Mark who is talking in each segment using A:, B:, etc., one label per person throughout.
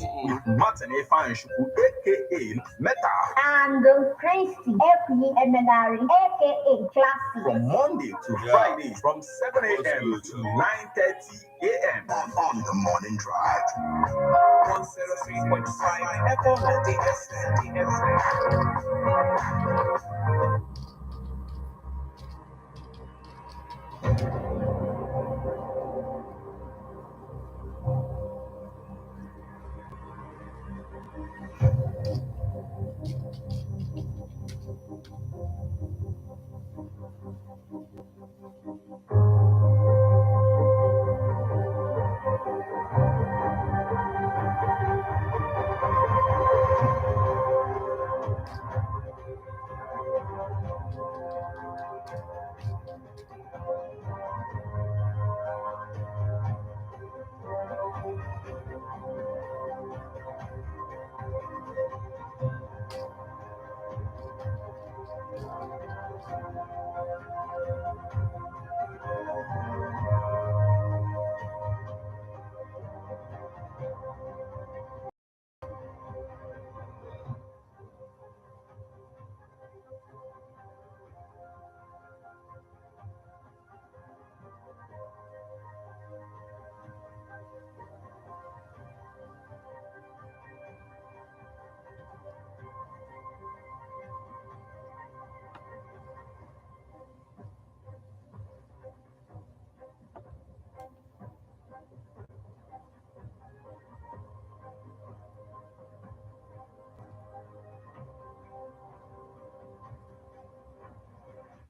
A: with Martin Efanshuku, aka Meta,
B: and Christy Epi Emenari, aka Classy.
A: From Monday to Friday, from 7 a.m. to 9:30 a.m. on the morning drive. 103.5 FM.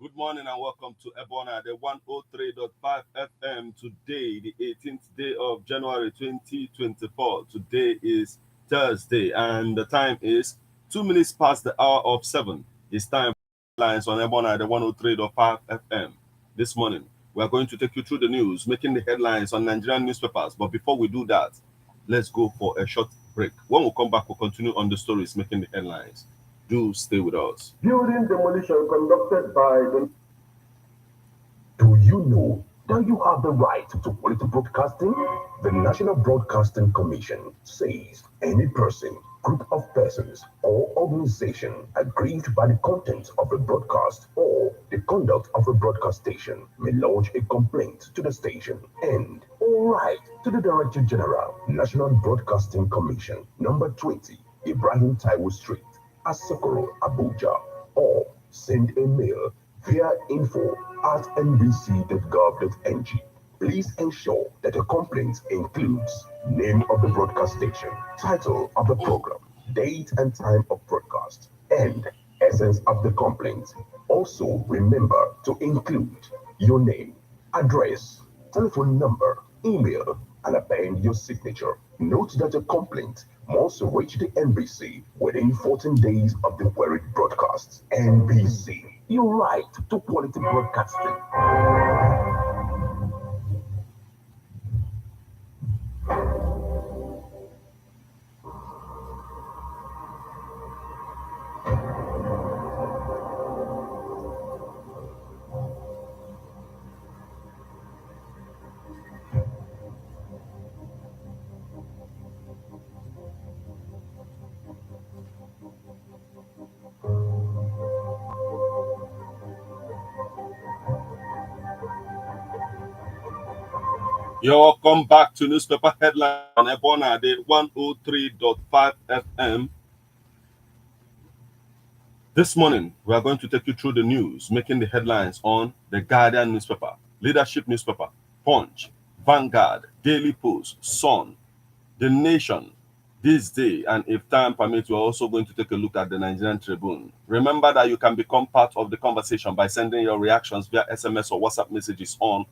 C: Good morning and welcome to Ebona, the 103.5 FM. Today, the 18th day of January 2024. Today is Thursday and the time is 2 minutes past the hour of 7. It's time for headlines on Ebona, the 103.5 FM. This morning, we are going to take you through the news, making the headlines on Nigerian newspapers. But before we do that, let's go for a short break. When we come back, we'll continue on the stories making the headlines. Do stay with us.
D: Building demolition conducted by the... Do you know that you have the right to quality broadcasting? The National Broadcasting Commission says any person, group of persons, or organization aggrieved by the content of a broadcast or the conduct of a broadcast station may lodge a complaint to the station and write to the Director General, National Broadcasting Commission, number 20, Ibrahim Taiwo Street, Asokoro, Abuja, or send a mail via info@nbc.gov.ng. Please ensure that the complaint includes name of the broadcast station, title of the program, date and time of broadcast, and essence of the complaint. Also, remember to include your name, address, telephone number, email, and append your signature. Note that a complaint must reach the NBC within 14 days of the queried broadcast. NBC, your right to quality broadcasting.
C: You're welcome back to Newspaper Headline on Ebona, the 103.5 FM. This morning, we are going to take you through the news, making the headlines on the Guardian newspaper, Leadership newspaper, Punch, Vanguard, Daily Post, Sun, The Nation, This Day, and if time permits, we're also going to take a look at the Nigerian Tribune. Remember that you can become part of the conversation by sending your reactions via SMS or WhatsApp messages on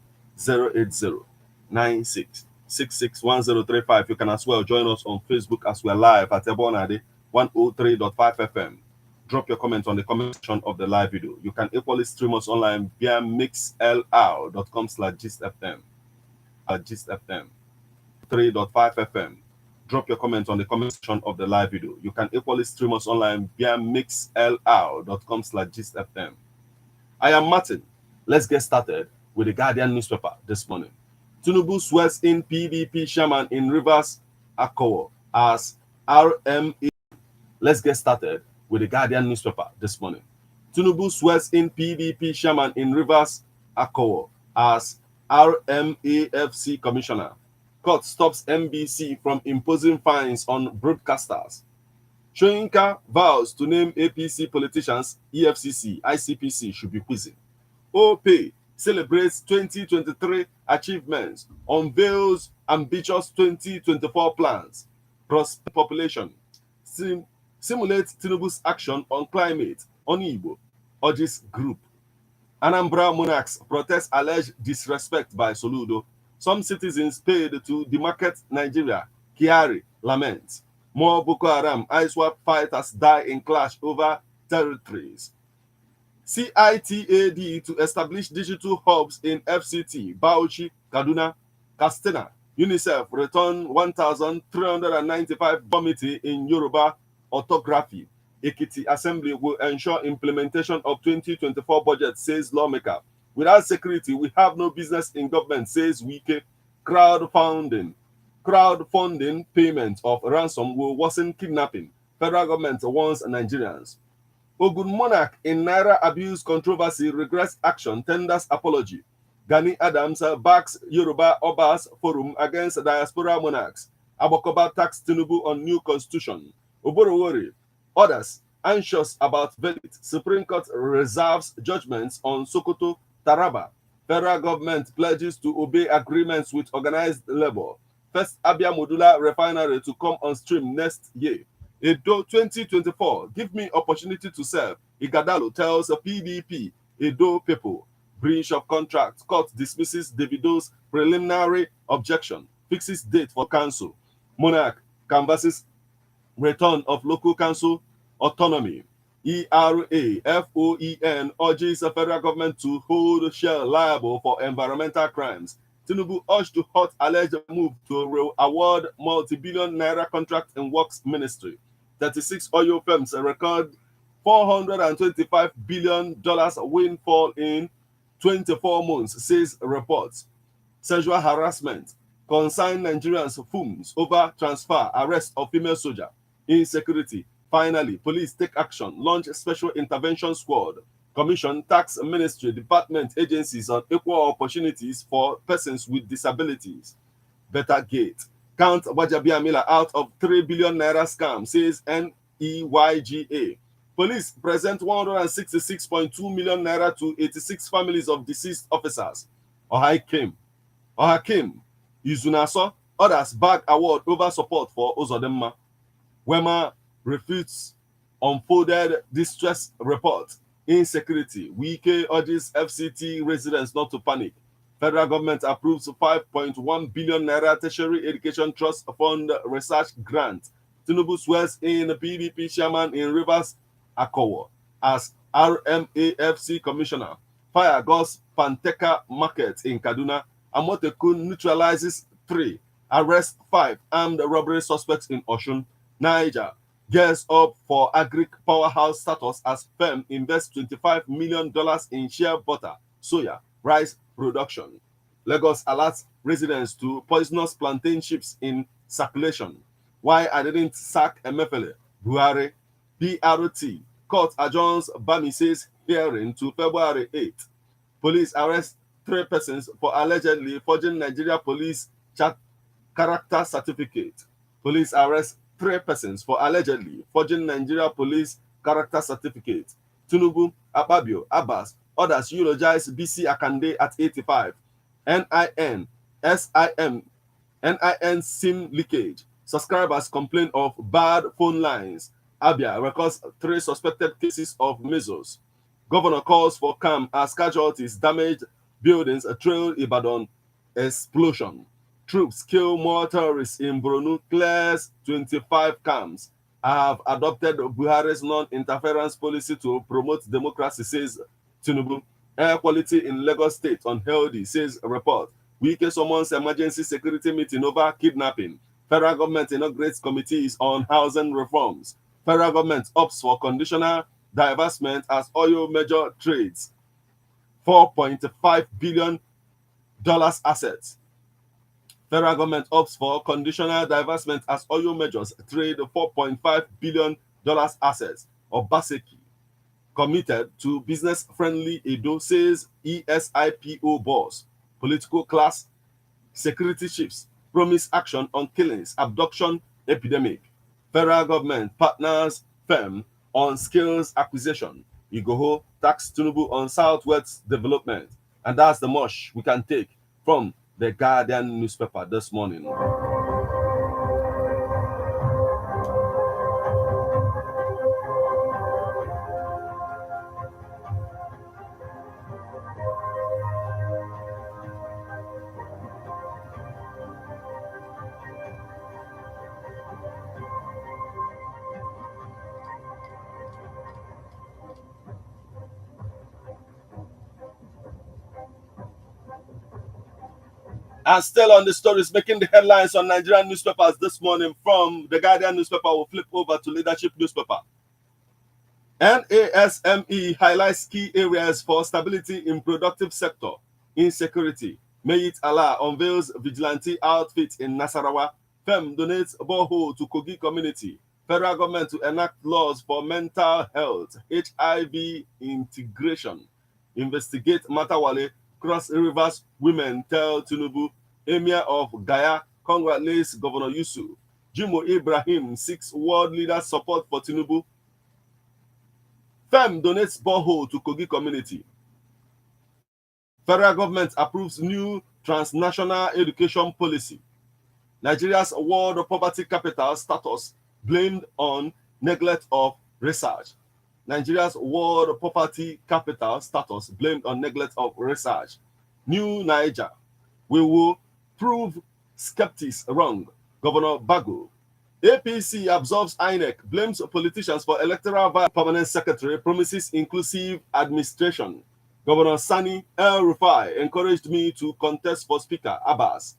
C: 080-9666-1035. You can as well join us on Facebook as we're live at Ebonade 103.5 FM. Drop your comments on the comment section of the live video. You can equally stream us online via mixlr.com/gistfm. GistFM 3.5 FM. Drop your comments on the comment section of the live video. You can equally stream us online via mixlr.com/gistfm. I am Martin. Let's get started with the Guardian newspaper this morning. Tinubu swears in PDP chairman in Rivers, Akowo. as RMA. Let's get started with the Guardian newspaper this morning. Tinubu swears in PDP chairman in Rivers Akowo as RMAFC commissioner. Court stops NBC from imposing fines on broadcasters. Soyinka vows to name APC politicians EFCC, ICPC should be quizzing. OPay celebrates 2023 achievements, unveils ambitious 2024 plans. Population simulates Tinubu's action on climate. Onigbo urges group. Anambra monarchs protest alleged disrespect by Soludo. Some citizens paid to demarket Nigeria. Kyari laments. More Boko Haram ISWAP fighters die in clash over territories. CITAD to establish digital hubs in FCT, Bauchi, Kaduna, Katsina. UNICEF return 1,395 committee in Yoruba orthography. Ekiti Assembly will ensure implementation of 2024 budget, says lawmaker. Without security, we have no business in government, says Wike. Crowdfunding payment of ransom will worsen kidnapping. Federal government warns Nigerians. Ogun monarch in Naira abuse controversy regrets action, tenders apology. Gani Adams backs Yoruba Obas forum against diaspora monarchs. Abokoba tax Tinubu on new constitution. Oborowori, others anxious about verdict. Supreme Court reserves judgments on Sokoto, Taraba. Federal government pledges to obey agreements with organized labor. First Abia Modular Refinery to come on stream next year. Edo 2024, give me opportunity to serve. Igadalo tells PDP, Edo people. Breach of contract. Court dismisses Davido's preliminary objection. Fixes date for council. Monarch canvasses return of local council autonomy. ERAFOEN urges the federal government to hold Shell liable for environmental crimes. Tinubu urged to halt alleged move to award multi-billion naira contract in works ministry. 36 oil firms record $425 billion windfall in 24 months, says reports. Sexual harassment. Consign Nigerians fumes over transfer, arrest of female soldier. Insecurity. Finally, police take action, launch special intervention squad, commission tax ministry, department, agencies on equal opportunities for persons with disabilities. Better gate. Count Wajabiamila out of 3 billion naira scam, says NEYGA. Police present 166.2 million naira to 86 families of deceased officers. Ohakim, Izunaso, others bag award over support for Ozodemma. Wema refutes unfolded distress report. Insecurity. Wike urges FCT residents not to panic. Federal government approves 5.1 billion naira tertiary education trust fund research grant. Tinubu swears in PDP chairman in Rivers Akowo as RMAFC commissioner. Fire Gos Panteka market in Kaduna. Amotekun neutralizes 3. Arrest 5 armed robbery suspects in Osun. Niger gears up for agric powerhouse status as firm invests $25 million in shea butter, soya, rice production. Lagos alerts residents to poisonous plantain chips in circulation. Why I didn't sack Emefiele, Buhari. BRT. Court adjourns Bamise's hearing to February 8. Police arrest 3 persons for allegedly forging Nigeria police character certificate. Police arrest 3 persons for allegedly forging Nigeria police character certificate. Tinubu, Akpabio, Abbas, others eulogize BC Akande at 85. NIN SIM leakage. Subscribers complain of bad phone lines. Abia records 3 suspected cases of measles. Governor calls for calm as casualties damaged buildings trailed Ibadan explosion. Troops kill more terrorists in Borno, clears 25 camps. Have adopted Buhari's non-interference policy to promote democracy, says Tinubu. Air quality in Lagos State unhealthy, says a report. Wike summons emergency security meeting over kidnapping. Federal government inaugurates committees on housing reforms. Federal government opts for conditional divestment as oil major trades. $4.5 billion assets. Federal government opts for conditional divestment as oil majors trade $4.5 billion assets. Obaseki, committed to business-friendly Edo, says ESIPO boss. Political class security chiefs promise action on killings, abduction, epidemic. Federal government partners firm on skills acquisition. Igoho tax Tinubu on Southwest development. And that's the much we can take from the Guardian newspaper this morning. And still on the stories making the headlines on Nigerian newspapers this morning, from the Guardian newspaper, we'll flip over to Leadership newspaper. NASME highlights key areas for stability in productive sector. Insecurity. May it Allah unveils vigilante outfit in Nasarawa. FEM donates borehole to Kogi community. Federal government to enact laws for mental health, HIV integration. Investigate Matawale. Cross Rivers women tell Tinubu. Emir of Gaya congratulates Governor Yusuf. Jimo Ibrahim seeks world leaders support for Tinubu. FEM donates borehole to Kogi community. Federal government approves new transnational education policy. Nigeria's world poverty capital status blamed on neglect of research. Nigeria's world poverty capital status blamed on neglect of research. New Niger. We will prove skeptics wrong. Governor Bago. APC absolves INEC, blames politicians for electoral violence. Permanent secretary promises inclusive administration. Governor Sani El Rufai encouraged me to contest for Speaker Abbas.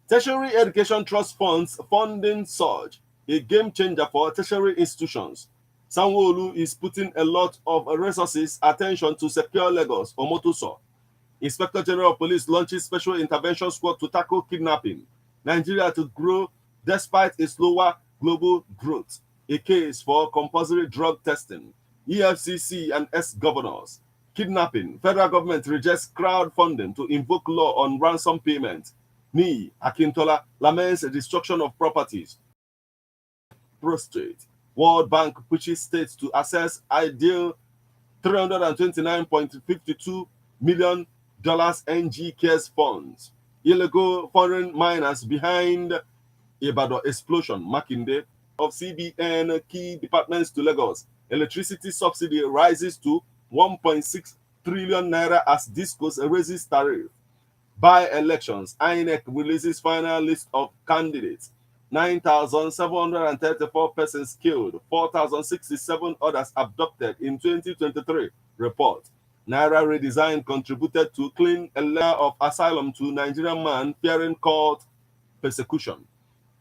C: Tertiary Education Trust Funds funding surge, a game changer for tertiary institutions. Sanwo-Olu is putting a lot of resources, attention to secure Lagos, Omotoso. Inspector General of Police launches special intervention squad to tackle kidnapping. Nigeria to grow despite its slower global growth. A case for compulsory drug testing. EFCC and ex-governors. Kidnapping. Federal government rejects crowdfunding to invoke law on ransom payment. Ni Akintola laments the destruction of properties. Prostrate. World Bank pushes states to assess ideal $329.52 million NG cares funds. Illegal foreign miners behind Ibadan explosion. Makinde of CBN key departments to Lagos. Electricity subsidy rises to 1.6 trillion naira as Discos raises tariff. By elections, INEC releases final list of candidates. 9,734 persons killed, 4,067 others abducted in 2023 report. Naira redesign contributed to clean a layer of asylum to Nigerian man fearing court persecution.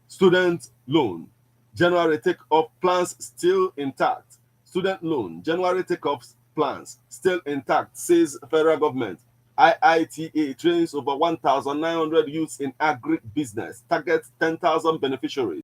C: Student loan. January take-off plans still intact. Student loan. January take-off plans still intact, says federal government. IITA trains over 1,900 youths in agri-business. Target 10,000 beneficiaries.